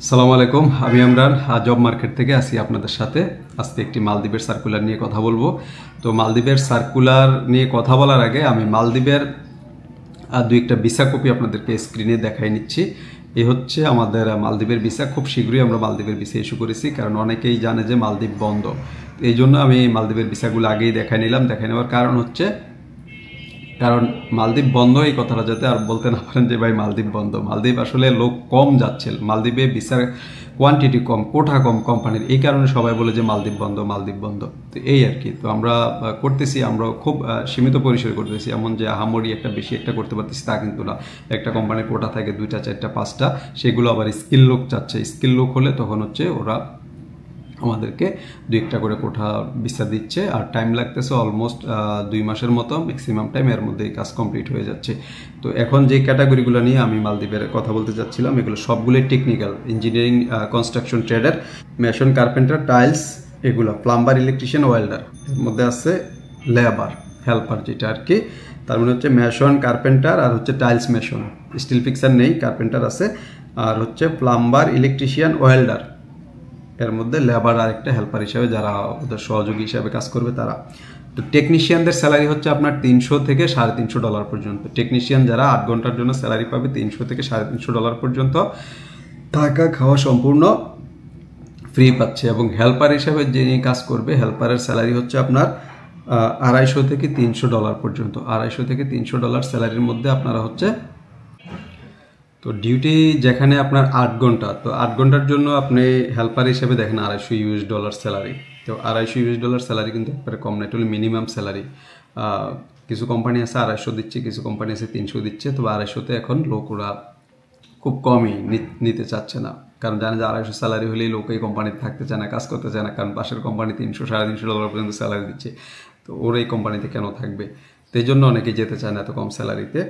আসসালামু আলাইকুম, আমি ইমরান জব মার্কেট থেকে আসি আপনাদের সাথে। আজকে একটি মালদ্বীপের সার্কুলার নিয়ে কথা বলবো। তো মালদ্বীপের সার্কুলার নিয়ে কথা বলার আগে আমি মালদ্বীপের দুই একটা ভিসা কপি আপনাদেরকে স্ক্রিনে দেখাই নিচ্ছি। এই হচ্ছে আমাদের মালদ্বীপের ভিসা। খুব শীঘ্রই আমরা মালদ্বীপের ভিসা ইস্যু করেছি, কারণ অনেকেই জানে যে মালদ্বীপ বন্ধ। এই জন্য আমি মালদ্বীপের ভিসাগুলো আগেই দেখাই নিলাম। দেখাই নেওয়ার কারণ হচ্ছে মালদ্বীপ বন্ধ এই কথাটা যাতে আর বলতে না পারেন যে ভাই মালদ্বীপ বন্ধ। মালদ্বীপ আসলে লোক কম যাচ্ছে, মালদ্বীপে ভিসার কোয়ান্টিটি কম, কোঠা কম কোম্পানির, এই কারণে সবাই বলে যে মালদ্বীপ বন্ধ মালদ্বীপ বন্ধ। তো এই আর কি। তো আমরা করতেছি, আমরা খুব সীমিত পরিসরে করতেছি, এমন যে আহামরি একটা বেশি একটা করতে পারতেছি তা কিন্তু না। একটা কোম্পানির কোটা থাকে 2টা 4টা 5টা, সেগুলো আবার স্কিল লোক চাচ্ছে। স্কিল লোক হলে তখন হচ্ছে ওরা আমাদেরকে 2-1টা করে কোঠা ভিসা দিচ্ছে, আর টাইম লাগতেছে অলমোস্ট 2 মাসের মতো ম্যাক্সিমাম টাইম। এর মধ্যে এই কাজ কমপ্লিট হয়ে যাচ্ছে। তো এখন যে ক্যাটাগরিগুলো নিয়ে আমি মালদ্বীপের কথা বলতে চাচ্ছিলাম, এগুলো সবগুলোই technical, engineering, construction trader, mason, carpenter, tiles, এগুলো প্লাম্বার, ইলেকট্রিশিয়ান, ওয়েল্ডার। এর মধ্যে আছে লেবার, হেল্পার যেটা আর কি। তার মানে হচ্ছে মেশন, কার্পেন্টার, আর হচ্ছে টাইলস মেশন। স্টিল ফিক্সার নেই, কার্পেন্টার আছে, আর হচ্ছে প্লাম্বার, ইলেকট্রিশিয়ান, ওয়েল্ডার। এর মধ্যে লেবার আর একটা হেল্পার হিসাবে যারা ওদের সহযোগী হিসাবে কাজ করবে তারা। তো টেকনিশিয়ানদের স্যালারি হচ্ছে আপনার $300 থেকে $350 পর্যন্ত। টেকনিশিয়ান যারা 8 ঘন্টার জন্য স্যালারি পাবে $300 থেকে $350 পর্যন্ত। থাকা খাওয়া সম্পূর্ণ ফ্রি পাচ্ছে। এবং হেল্পার হিসাবে যিনি কাজ করবে, হেল্পারের স্যালারি হচ্ছে আপনার $250 থেকে $300 পর্যন্ত। $250 থেকে $300 স্যালারির মধ্যে আপনারা হচ্ছে, তো ডিউটি যেখানে আপনার 8 ঘন্টা, তো 8 ঘন্টার জন্য আপনি হেল্পার হিসেবে দেখেন $250 স্যালারি। তো $250 স্যালারি কিন্তু একবারে কম না, এটা হলো মিনিমাম স্যালারি। কিছু কোম্পানি আছে 250 দিচ্ছে, কিছু কোম্পানি আছে 300 দিচ্ছে। তবে 250-তে এখন লোকরা খুব কমই নিতে চাচ্ছে না, কারণ জানে যে 250 স্যালারি হলেই লোক এই কোম্পানিতে থাকতে চায় না, কাজ করতে চায় না, কারণ পাশের কোম্পানি $300-350 পর্যন্ত স্যালারি দিচ্ছে। তো ওর এই কোম্পানিতে কেন থাকবে? তো এই জন্য অনেকেই যেতে চায় না এত কম স্যালারিতে।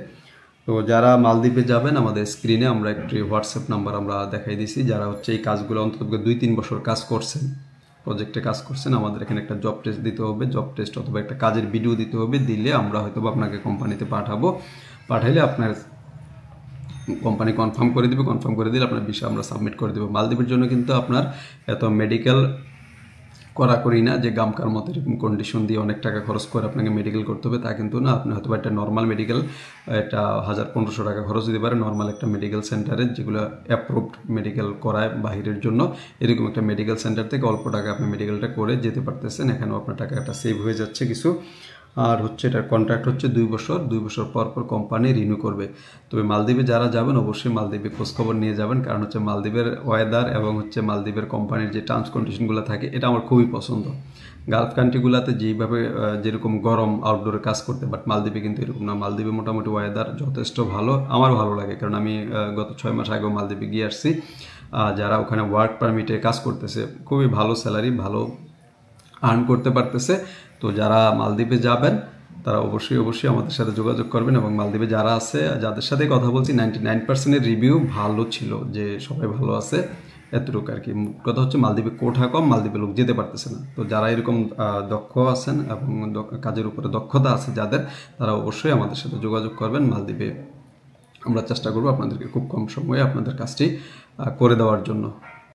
তো যারা মালদ্বীপে যাবেন, আমাদের স্ক্রিনে আমরা একটি হোয়াটসঅ্যাপ নাম্বার আমরা দেখাই দিছি। যারা হচ্ছে এই কাজগুলো অন্তত 2-3 বছর কাজ করছেন, প্রজেক্টে কাজ করছেন, আমাদের এখানে একটা জব টেস্ট দিতে হবে। জব টেস্ট অথবা একটা কাজের ভিডিও দিতে হবে। দিলে আমরা হয়তো আপনাকে কোম্পানিতে পাঠাবো। পাঠাইলে আপনার কোম্পানি কনফার্ম করে দিবে। কনফার্ম করে দিলে আপনার বিষয় আমরা সাবমিট করে দেবো। মালদ্বীপের জন্য কিন্তু আপনার এত মেডিকেল করা করি না যে গামকার মতো এরকম কন্ডিশন দিয়ে অনেক টাকা খরচ করে আপনাকে মেডিকেল করতে হবে, তা কিন্তু না। আপনি হয়তো একটা নর্মাল মেডিকেল, এটা 1000-1500 টাকা খরচ দিতে পারে নর্মাল একটা মেডিকেল সেন্টারে, যেগুলো অ্যাপ্রুভড মেডিকেল করায় বাহিরের জন্য। এরকম একটা মেডিকেল সেন্টার থেকে অল্প টাকা আপনি মেডিকেলটা করে যেতে পারতেছেন। এখানেও আপনার টাকাটা সেভ হয়ে যাচ্ছে কিছু। আর হচ্ছে এটার কন্ট্রাক্ট হচ্ছে 2 বছর। 2 বছর পর পর কোম্পানি রিনিউ করবে। তবে মালদ্বীপে যারা যাবেন অবশ্যই মালদ্বীপে খোঁজখবর নিয়ে যাবেন, কারণ হচ্ছে মালদ্বীপের ওয়েদার এবং হচ্ছে মালদ্বীপের কোম্পানির যে টার্মস কন্ডিশনগুলো থাকে, এটা আমার খুবই পছন্দ। গালফ কান্ট্রিগুলোতে যেভাবে যেরকম গরম আউটডোরে কাজ করতে, বাট মালদ্বীপে কিন্তু এরকম না। মালদ্বীপে মোটামুটি ওয়েদার যথেষ্ট ভালো, আমার ভালো লাগে, কারণ আমি গত 6 মাস আগেও মালদ্বীপে গিয়ে আসছি। যারা ওখানে ওয়ার্ক পারমিটে কাজ করতেছে, খুবই ভালো স্যালারি, ভালো আর্ন করতে পারতেছে। তো যারা মালদ্বীপে যাবেন তারা অবশ্যই আমাদের সাথে যোগাযোগ করবেন। এবং মালদ্বীপে যারা আছে, যাদের সাথে কথা বলছি, 99% রিভিউ ভালো ছিল, যে সবাই ভালো আছে, এতটুকু আর কি। কথা হচ্ছে মালদ্বীপে কোঠা কম, মালদ্বীপে লোক যেতে পারতেছে না। তো যারা এরকম দক্ষ আছেন এবং কাজের উপরে দক্ষতা আছে যাদের, তারা অবশ্যই আমাদের সাথে যোগাযোগ করবেন। মালদ্বীপে আমরা চেষ্টা করবো আপনাদেরকে খুব কম সময়ে আপনাদের কাজটি করে দেওয়ার জন্য।